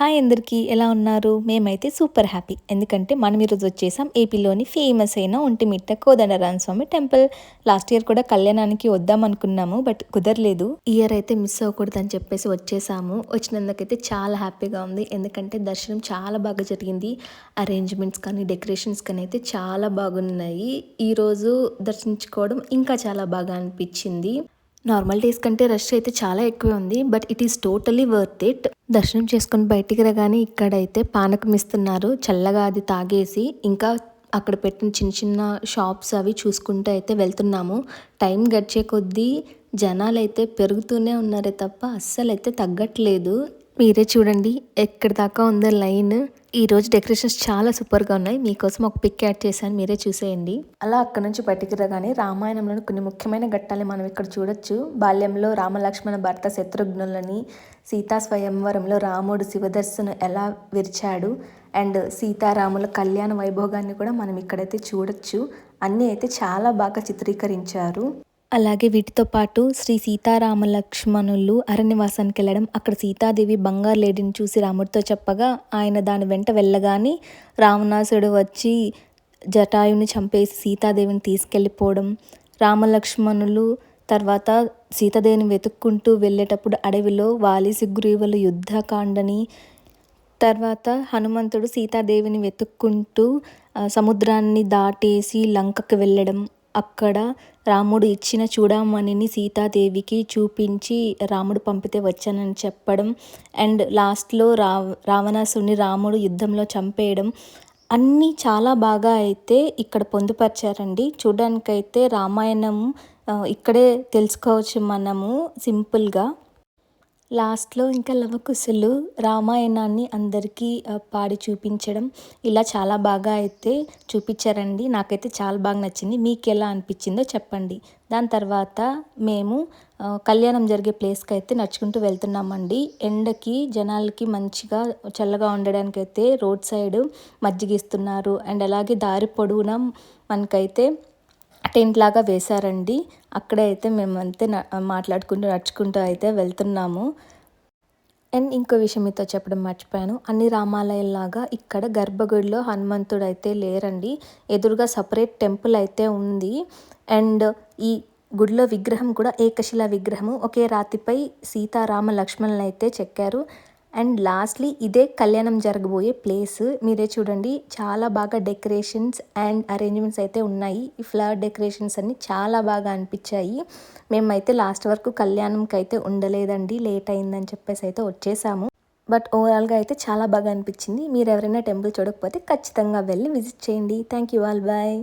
Hi అందరికీ ఎలా ఉన్నారు? మేమైతే సూపర్ హ్యాపీ. ఎందుకంటే మనం ఈరోజు వచ్చేసాం ఏపీలోని ఫేమస్ అయిన ఒంటిమిట్ట కోదండరామ స్వామి టెంపుల్. లాస్ట్ ఇయర్ కూడా కళ్యాణానికి వద్దాం అనుకున్నాము, బట్ కుదరలేదు. ఈ ఇయర్ అయితే మిస్ అవ్వకూడదు అని చెప్పేసి వచ్చేసాము. వచ్చినందుకైతే చాలా హ్యాపీగా ఉంది. ఎందుకంటే దర్శనం చాలా బాగా జరిగింది. అరేంజ్మెంట్స్ కానీ డెకరేషన్స్ కానీ అయితే చాలా బాగున్నాయి. ఈరోజు దర్శించుకోవడం ఇంకా చాలా బాగా అనిపించింది. నార్మల్ డేస్ కంటే రష్ అయితే చాలా ఎక్కువే ఉంది, but it is totally worth it. దర్శనం చేసుకొని బయటికి రాగానే ఇక్కడైతే పానకం ఇస్తున్నారు. చల్లగా అది తాగేసి ఇంకా అక్కడ పెట్టిన చిన్న చిన్న షాప్స్ అవి చూసుకుంటూ అయితే వెళ్తున్నాము. టైం గడిచే కొద్దీ జనాలు అయితే పెరుగుతూనే ఉన్నారే తప్ప అస్సలు అయితే తగ్గట్లేదు. మీరే చూడండి ఎక్కడి దాకా ఉందో లైన్. ఈరోజు డెకరేషన్స్ చాలా సూపర్గా ఉన్నాయి. మీకోసం ఒక పిక్ యాడ్ చేశాను, మీరే చూసేయండి. అలా అక్కడ నుంచి బయటికి రాగానే రామాయణంలోని కొన్ని ముఖ్యమైన ఘట్టాలు మనం ఇక్కడ చూడొచ్చు. బాల్యంలో రామలక్ష్మణ భర్త శత్రుఘ్నులని, సీతా స్వయంవరంలో రాముడు శివదర్శను ఎలా విరిచాడు, అండ్ సీతారాముల కళ్యాణ వైభోగాన్ని కూడా మనం ఇక్కడైతే చూడొచ్చు. అన్నీ అయితే చాలా బాగా చిత్రీకరించారు. అలాగే వీటితో పాటు శ్రీ సీతారామ లక్ష్మణులు అరణ్యవాసానికి వెళ్ళడం, అక్కడ సీతాదేవి బంగారు లేడిని చూసి రాముడితో చెప్పగా ఆయన దాని వెంట వెళ్ళగానే రావణాసుడు వచ్చి జటాయుని చంపేసి సీతాదేవిని తీసుకెళ్ళిపోవడం, రామలక్ష్మణులు తర్వాత సీతాదేవిని వెతుక్కుంటూ వెళ్ళేటప్పుడు అడవిలో వాలి సుగ్రీవుల యుద్ధకాండని, తర్వాత హనుమంతుడు సీతాదేవిని వెతుక్కుంటూ సముద్రాన్ని దాటేసి లంకకు వెళ్ళడం, అక్కడ రాముడు ఇచ్చిన చూడామణిని సీతాదేవికి చూపించి రాముడు పంపితే వచ్చానని చెప్పడం, అండ్ లాస్ట్లో రావణాసుని రాముడు యుద్ధంలో చంపేయడం అన్నీ చాలా బాగా అయితే ఇక్కడ పొందుపరిచారండి. చూడడానికైతే రామాయణం ఇక్కడే తెలుసుకోవచ్చు మనము సింపుల్గా. లాస్ట్లో ఇంకా లవకుశులు రామాయణాన్ని అందరికీ పాడి చూపించడం, ఇలా చాలా బాగా అయితే చూపించారండి. నాకైతే చాలా బాగా నచ్చింది. మీకు ఎలా అనిపించిందో చెప్పండి. దాని తర్వాత మేము కళ్యాణం జరిగే ప్లేస్కి అయితే నడుచుకుంటూ వెళ్తున్నామండి. ఎండకి జనాలకి మంచిగా చల్లగా ఉండడానికి అయితే రోడ్ సైడ్ మజ్జిగ ఇస్తున్నారు, అండ్ అలాగే దారి పొడవునా మనకైతే టెంట్ లాగా వేశారండి. అక్కడే అయితే మేమంతే మాట్లాడుకుంటూ నడుచుకుంటూ అయితే వెళ్తున్నాము. అండ్ ఇంకో విషయం మీతో చెప్పడం మర్చిపోయాను. అన్ని రామాలయాల్లాగా ఇక్కడ గర్భగుడిలో హనుమంతుడు అయితే లేరండి. ఎదురుగా సపరేట్ టెంపుల్ అయితే ఉంది. అండ్ ఈ గుడిలో విగ్రహం కూడా ఏకశిలా విగ్రహము. ఒకే రాతిపై సీతారామ లక్ష్మణులను అయితే చెక్కారు. అండ్ లాస్ట్లీ ఇదే కళ్యాణం జరగబోయే ప్లేస్. మీరే చూడండి చాలా బాగా డెకరేషన్స్ అండ్ అరేంజ్మెంట్స్ అయితే ఉన్నాయి. ఈ ఫ్లవర్ డెకరేషన్స్ అన్నీ చాలా బాగా అనిపించాయి. మేమైతే లాస్ట్ వరకు కళ్యాణంకి అయితే ఉండలేదండి, లేట్ అయిందని చెప్పేసి అయితే వచ్చేసాము. బట్ ఓవరాల్గా అయితే చాలా బాగా అనిపించింది. మీరు ఎవరైనా టెంపుల్ చూడకపోతే ఖచ్చితంగా వెళ్ళి విజిట్ చేయండి. Thank you all, bye.